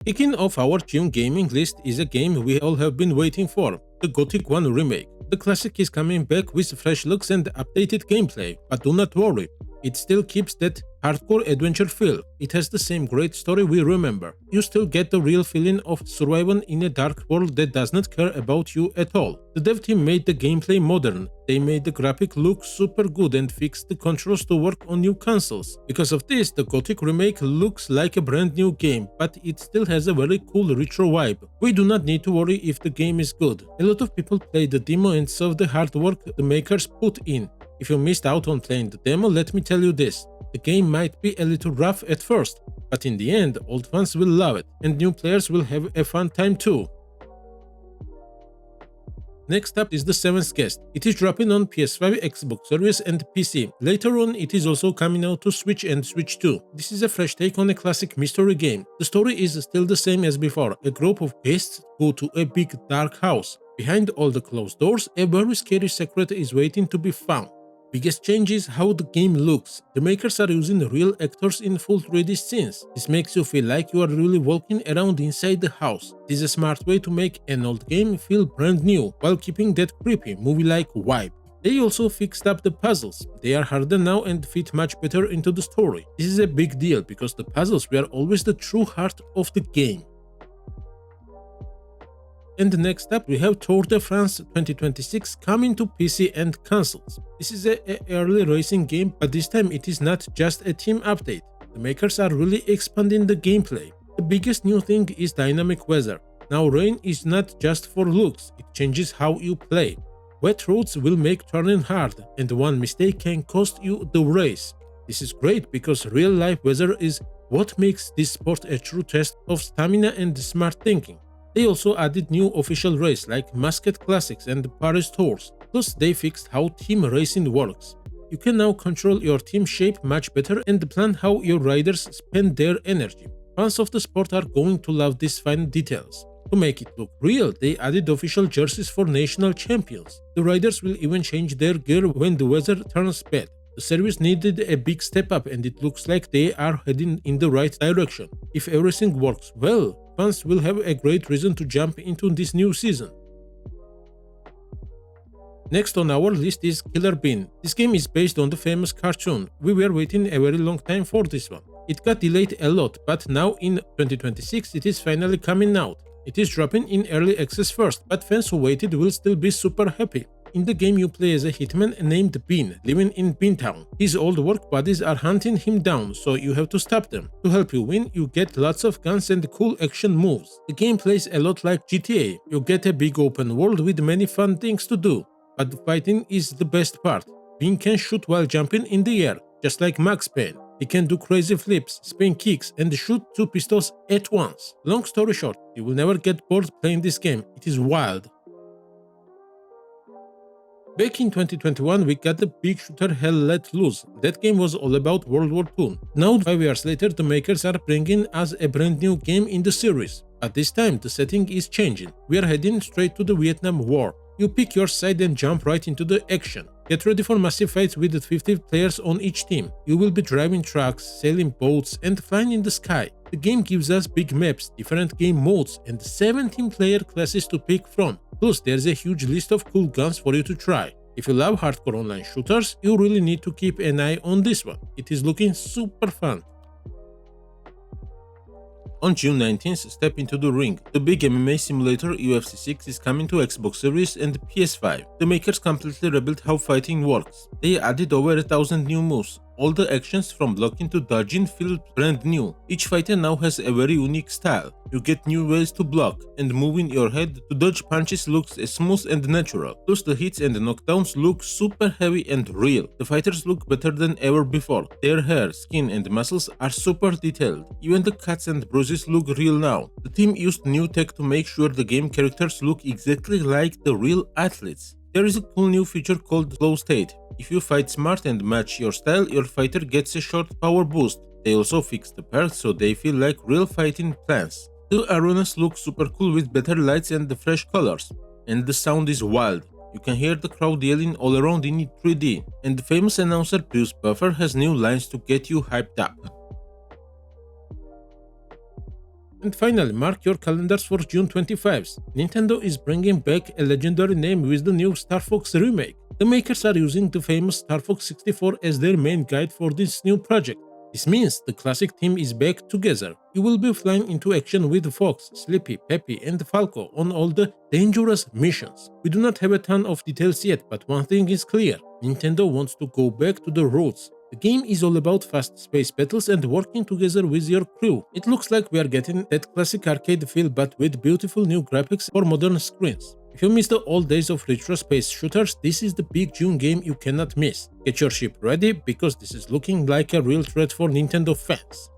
Kicking off our June gaming list is a game we all have been waiting for, the Gothic 1 remake. The classic is coming back with fresh looks and updated gameplay, but do not worry, it still keeps that hardcore adventure feel. It has the same great story we remember. You still get the real feeling of surviving in a dark world that does not care about you at all. The dev team made the gameplay modern, they made the graphic look super good and fixed the controls to work on new consoles. Because of this, the Gothic remake looks like a brand new game, but it still has a very cool retro vibe. We do not need to worry if the game is good. A lot of people play the demo and saw the hard work the makers put in. If you missed out on playing the demo, let me tell you this. The game might be a little rough at first, but in the end, old fans will love it, and new players will have a fun time too. Next up is the 7th Guest. It is dropping on PS5, Xbox Series and PC. Later on, it is also coming out to Switch and Switch 2. This is a fresh take on a classic mystery game. The story is still the same as before. A group of guests go to a big dark house. Behind all the closed doors, a very scary secret is waiting to be found. Biggest change is how the game looks. The makers are using real actors in full 3D scenes. This makes you feel like you are really walking around inside the house. It is a smart way to make an old game feel brand new, while keeping that creepy, movie-like vibe. They also fixed up the puzzles. They are harder now and fit much better into the story. This is a big deal because the puzzles were always the true heart of the game. And next up, we have Tour de France 2026 coming to PC and consoles. This is an early racing game, but this time it is not just a team update. The makers are really expanding the gameplay. The biggest new thing is dynamic weather. Now rain is not just for looks, it changes how you play. Wet roads will make turning hard, and one mistake can cost you the race. This is great because real-life weather is what makes this sport a true test of stamina and smart thinking. They also added new official races like Muscat Classics and Paris Tours, plus they fixed how team racing works. You can now control your team shape much better and plan how your riders spend their energy. Fans of the sport are going to love these fine details. To make it look real, they added official jerseys for national champions. The riders will even change their gear when the weather turns bad. The service needed a big step up and it looks like they are heading in the right direction. If everything works well, fans will have a great reason to jump into this new season. Next on our list is Killer Bean. This game is based on the famous cartoon. We were waiting a very long time for this one. It got delayed a lot, but now in 2026 it is finally coming out. It is dropping in early access first, but fans who waited will still be super happy. In the game you play as a hitman named Bean, living in Beantown. His old work buddies are hunting him down, so you have to stop them. To help you win, you get lots of guns and cool action moves. The game plays a lot like GTA. You get a big open world with many fun things to do. But the fighting is the best part. Bean can shoot while jumping in the air, just like Max Payne. He can do crazy flips, spin kicks, and shoot 2 pistols at once. Long story short, you will never get bored playing this game. It is wild. Back in 2021, we got the big shooter Hell Let Loose. That game was all about World War II. Now, 5 years later, the makers are bringing us a brand new game in the series. At this time, the setting is changing. We are heading straight to the Vietnam War. You pick your side and jump right into the action. Get ready for massive fights with 50 players on each team. You will be driving trucks, sailing boats, and flying in the sky. The game gives us big maps, different game modes, and 17 player classes to pick from. Plus, there's a huge list of cool guns for you to try. If you love hardcore online shooters, you really need to keep an eye on this one. It is looking super fun. On June 19th, step into the ring. The big MMA simulator UFC 6 is coming to Xbox Series and PS5. The makers completely rebuilt how fighting works. They added over 1,000 new moves. All the actions from blocking to dodging feel brand new. Each fighter now has a very unique style. You get new ways to block, and moving your head to dodge punches looks smooth and natural. Plus the hits and knockdowns look super heavy and real. The fighters look better than ever before. Their hair, skin and muscles are super detailed. Even the cuts and bruises look real now. The team used new tech to make sure the game characters look exactly like the real athletes. There is a cool new feature called Flow State. If you fight smart and match your style, your fighter gets a short power boost. They also fixed the perks so they feel like real fighting plans. The arenas look super cool with better lights and fresh colors. And the sound is wild. You can hear the crowd yelling all around in 3D. And the famous announcer Bruce Buffer has new lines to get you hyped up. And finally, mark your calendars for June 25th. Nintendo is bringing back a legendary name with the new Star Fox Remake. The makers are using the famous Star Fox 64 as their main guide for this new project. This means the classic team is back together. You will be flying into action with Fox, Sleepy, Peppy, and Falco on all the dangerous missions. We do not have a ton of details yet, but one thing is clear. Nintendo wants to go back to the roots. The game is all about fast space battles and working together with your crew. It looks like we are getting that classic arcade feel but with beautiful new graphics for modern screens. If you miss the old days of retro space shooters, this is the big June game you cannot miss. Get your ship ready because this is looking like a real treat for Nintendo fans.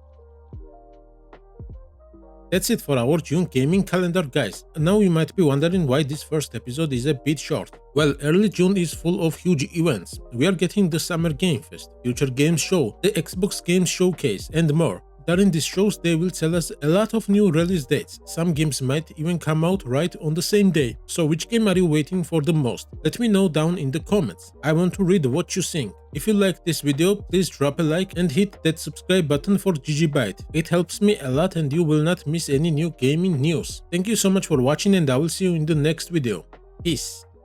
That's it for our June gaming calendar, guys. Now you might be wondering why this first episode is a bit short. Well, early June is full of huge events. We are getting the Summer Game Fest, Future Games Show, the Xbox Games Showcase, and more. During these shows, they will tell us a lot of new release dates. Some games might even come out right on the same day. So which game are you waiting for the most? Let me know down in the comments. I want to read what you think. If you like this video, please drop a like and hit that subscribe button for GGByte. It helps me a lot and you will not miss any new gaming news. Thank you so much for watching and I will see you in the next video. Peace.